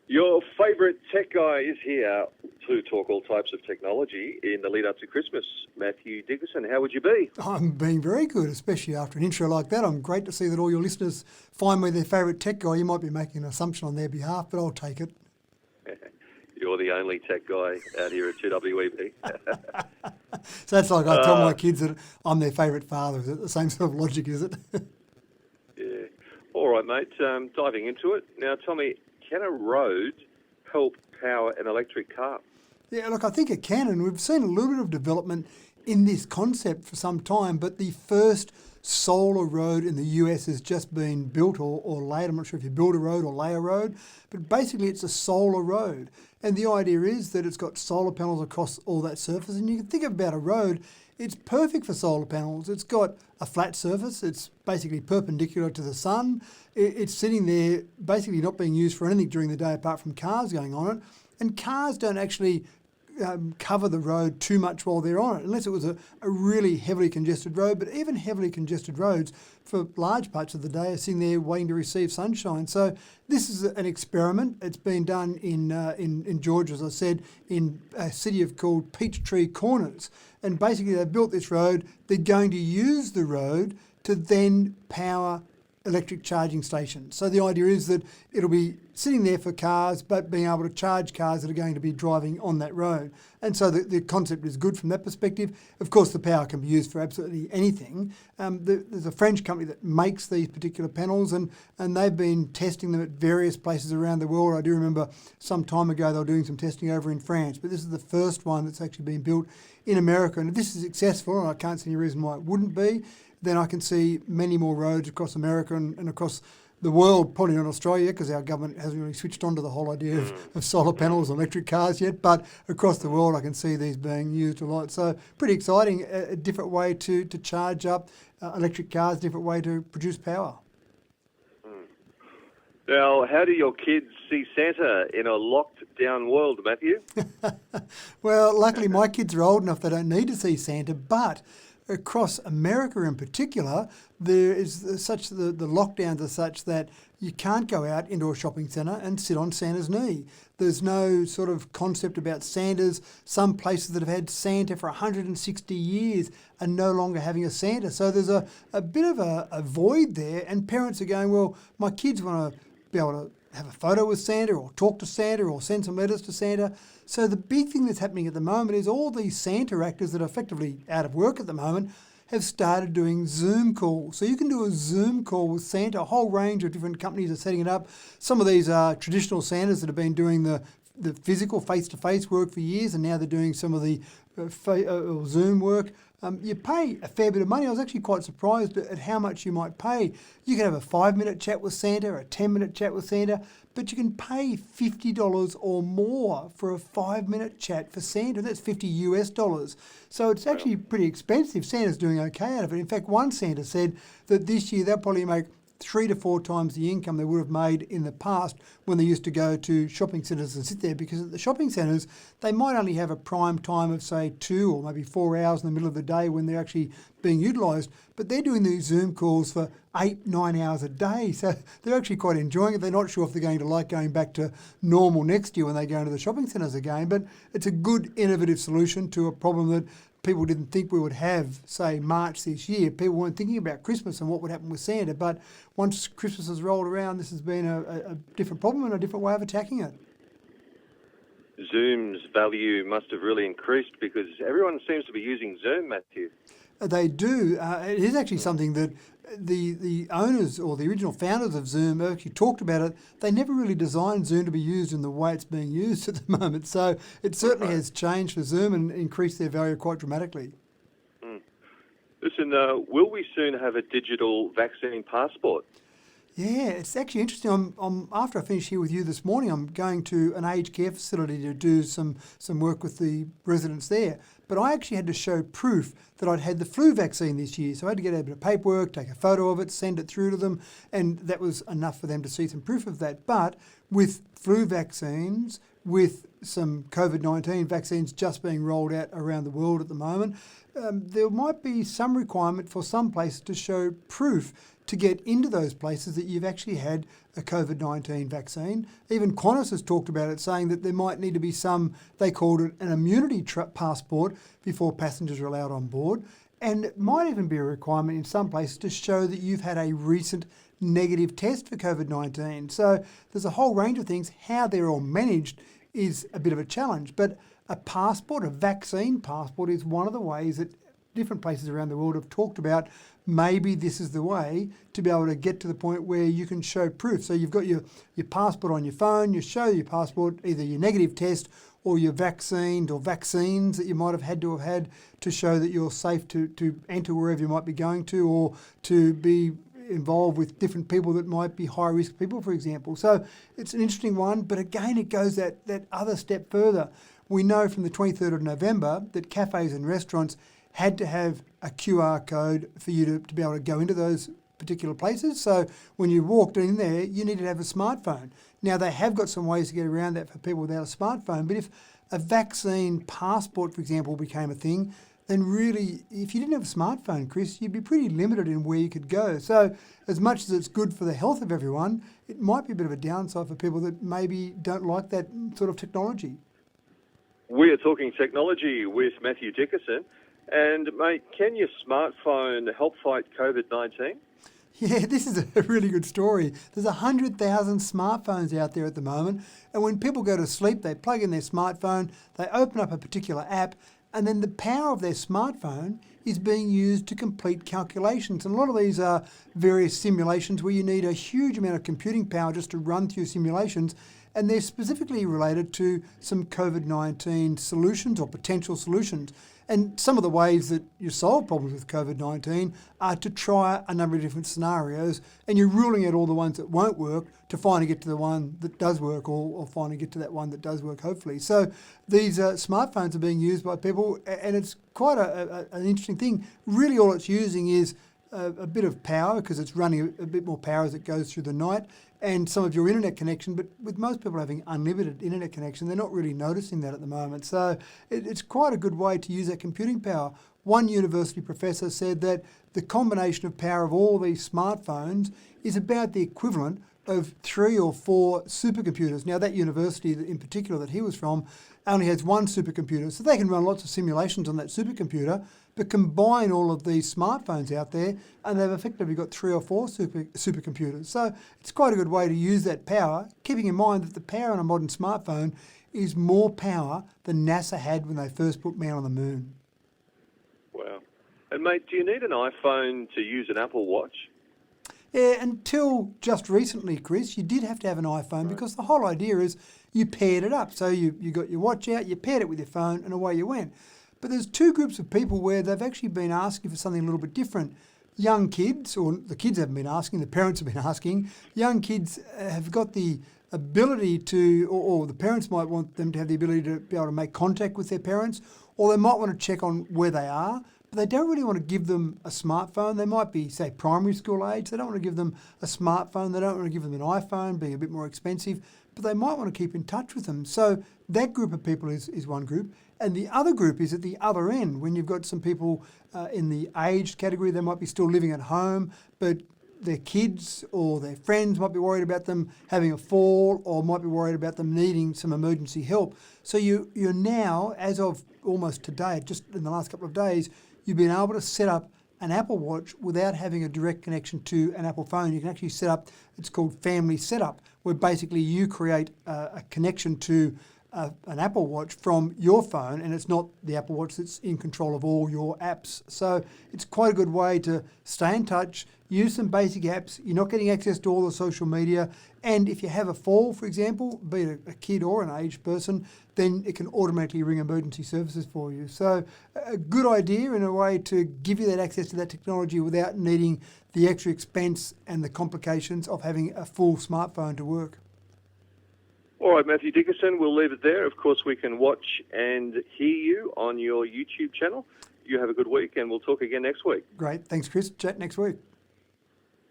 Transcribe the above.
Your favourite tech guy is here to talk all types of technology in the lead up to Christmas. Matthew Dickerson, how would you be? I'm being very good, especially after an intro like that. I'm great to see that all your listeners find me their favourite tech guy. You might be making an assumption on their behalf, but I'll take it. You're the only tech guy out here at 2WEB. So that's like I tell my kids that I'm their favourite father. Is it the same sort of logic, is it? Yeah. All right, mate. Diving into it. Now, tell me, can a road help power an electric car? Yeah, look, I think it can, and we've seen a little bit of development in this concept for some time, but the first solar road in the US has just been built or laid. I'm not sure if you build a road or lay a road, but basically it's a solar road. And the idea is that it's got solar panels across all that surface, and you can think about a road, it's perfect for solar panels. It's got a flat surface, it's basically perpendicular to the sun, it's sitting there basically not being used for anything during the day apart from cars going on it, and cars don't actually cover the road too much while they're on it, unless it was a really heavily congested road. But even heavily congested roads for large parts of the day are sitting there waiting to receive sunshine. So this is an experiment. It's been done in Georgia, as I said, in a city called Peachtree Corners. And basically they've built this road. They're going to use the road to then power electric charging stations. So the idea is that it'll be sitting there for cars, but being able to charge cars that are going to be driving on that road. And so the concept is good from that perspective. Of course, the power can be used for absolutely anything. There's a French company that makes these particular panels, and they've been testing them at various places around the world. I do remember some time ago they were doing some testing over in France, but this is the first one that's actually been built in America. And if this is successful, and I can't see any reason why it wouldn't be, then I can see many more roads across America and across the world, probably not Australia, because our government hasn't really switched on to the whole idea of solar panels and electric cars yet, but across the world I can see these being used a lot. So pretty exciting, a different way to charge up electric cars, different way to produce power. Now, how do your kids see Santa in a locked down world, Matthew? Well, luckily my kids are old enough they don't need to see Santa, but across America in particular, there is the lockdowns are such that you can't go out into a shopping centre and sit on Santa's knee. There's no sort of concept about Santas. Some places that have had Santa for 160 years are no longer having a Santa. So there's a bit of a void there, and parents are going, well, my kids want to be able to have a photo with Santa or talk to Santa or send some letters to Santa. So the big thing that's happening at the moment is all these Santa actors that are effectively out of work at the moment have started doing Zoom calls. So you can do a Zoom call with Santa. A whole range of different companies are setting it up. Some of these are traditional Santas that have been doing the physical face-to-face work for years, and now they're doing some of the Zoom work. You pay a fair bit of money. I was actually quite surprised at how much you might pay. You can have a 5-minute chat with Santa, a 10-minute chat with Santa, but you can pay $50 or more for a 5-minute chat for Santa. That's $50 US. So it's actually pretty expensive. Santa's doing okay out of it. In fact, one Santa said that this year they'll probably make 3 to 4 times the income they would have made in the past when they used to go to shopping centres and sit there, because at the shopping centres they might only have a prime time of say 2 or maybe 4 hours in the middle of the day when they're actually being utilised, but they're doing these Zoom calls for 8-9 hours a day, so they're actually quite enjoying it. They're not sure if they're going to like going back to normal next year when they go into the shopping centres again, but it's a good innovative solution to a problem that people didn't think we would have, say, March this year. People weren't thinking about Christmas and what would happen with Santa, but once Christmas has rolled around, this has been a different problem and a different way of attacking it. Zoom's value must have really increased because everyone seems to be using Zoom, Matthew. They do. It is actually something that the owners or the original founders of Zoom actually talked about it. They never really designed Zoom to be used in the way it's being used at the moment. So it certainly has changed for Zoom and increased their value quite dramatically. Listen, will we soon have a digital vaccine passport? Yeah, it's actually interesting. I'm after I finish here with you this morning, I'm going to an aged care facility to do some work with the residents there. But I actually had to show proof that I'd had the flu vaccine this year. So I had to get a bit of paperwork, take a photo of it, send it through to them, and that was enough for them to see some proof of that. But with flu vaccines, with some COVID-19 vaccines just being rolled out around the world at the moment, there might be some requirement for some places to show proof to get into those places that you've actually had a COVID-19 vaccine. Even Qantas has talked about it, saying that there might need to be some, they called it an immunity passport before passengers are allowed on board. And it might even be a requirement in some places to show that you've had a recent negative test for COVID-19. So there's a whole range of things. How they're all managed is a bit of a challenge. But a passport, a vaccine passport, is one of the ways that different places around the world have talked about. Maybe this is the way to be able to get to the point where you can show proof. So you've got your passport on your phone, you show your passport, either your negative test or your vaccines that you might have had to show that you're safe to enter wherever you might be going to, or to be involved with different people that might be high risk people, for example. So it's an interesting one, but again, it goes that other step further. We know from the 23rd of November that cafes and restaurants had to have a QR code for you to be able to go into those particular places. So when you walked in there, you needed to have a smartphone. Now, they have got some ways to get around that for people without a smartphone, but if a vaccine passport, for example, became a thing, then really, if you didn't have a smartphone, Chris, you'd be pretty limited in where you could go. So as much as it's good for the health of everyone, it might be a bit of a downside for people that maybe don't like that sort of technology. We are talking technology with Matthew Dickerson. And, mate, can your smartphone help fight COVID-19? Yeah, this is a really good story. There's 100,000 smartphones out there at the moment. And when people go to sleep, they plug in their smartphone, they open up a particular app, and then the power of their smartphone is being used to complete calculations. And a lot of these are various simulations where you need a huge amount of computing power just to run through simulations. And they're specifically related to some COVID-19 solutions or potential solutions. And some of the ways that you solve problems with COVID-19 are to try a number of different scenarios, and you're ruling out all the ones that won't work to finally get to the one that does work, or finally get to that one that does work, hopefully. So these smartphones are being used by people, and it's quite an interesting thing. Really all it's using is a bit of power, because it's running a bit more power as it goes through the night, and some of your internet connection. But with most people having unlimited internet connection, they're not really noticing that at the moment. So it's quite a good way to use that computing power. One university professor said that the combination of power of all these smartphones is about the equivalent of 3 or 4 supercomputers. Now, that university in particular that he was from only has one supercomputer, so they can run lots of simulations on that supercomputer, but combine all of these smartphones out there, and they've effectively got 3 or 4 supercomputers. So it's quite a good way to use that power, keeping in mind that the power on a modern smartphone is more power than NASA had when they first put man on the moon. Wow. And, mate, do you need an iPhone to use an Apple Watch? Yeah, until just recently, Chris, you did have to have an iPhone, because the whole idea is you paired it up. So you got your watch out, you paired it with your phone, and away you went. But there's 2 groups of people where they've actually been asking for something a little bit different. Young kids, or the kids haven't been asking, the parents have been asking. Young kids have got the ability to, or the parents might want them to have the ability to be able to make contact with their parents, or they might want to check on where they are. But they don't really want to give them a smartphone. They might be, say, primary school age. They don't want to give them a smartphone. They don't want to give them an iPhone, being a bit more expensive. But they might want to keep in touch with them. So that group of people is one group. And the other group is at the other end, when you've got some people in the aged category. They might be still living at home, but their kids or their friends might be worried about them having a fall, or might be worried about them needing some emergency help. So you're now, as of almost today, just in the last couple of days, you've been able to set up an Apple Watch without having a direct connection to an Apple phone. You can actually set up, it's called Family Setup, where basically you create a connection to an Apple Watch from your phone, and it's not the Apple Watch that's in control of all your apps. So it's quite a good way to stay in touch, use some basic apps. You're not getting access to all the social media. And if you have a fall, for example, be it a kid or an aged person, then it can automatically ring emergency services for you. So a good idea in a way to give you that access to that technology without needing the extra expense and the complications of having a full smartphone to work. All right, Matthew Dickerson, we'll leave it there. Of course, we can watch and hear you on your YouTube channel. You have a good week, and we'll talk again next week. Great. Thanks, Chris. Chat next week.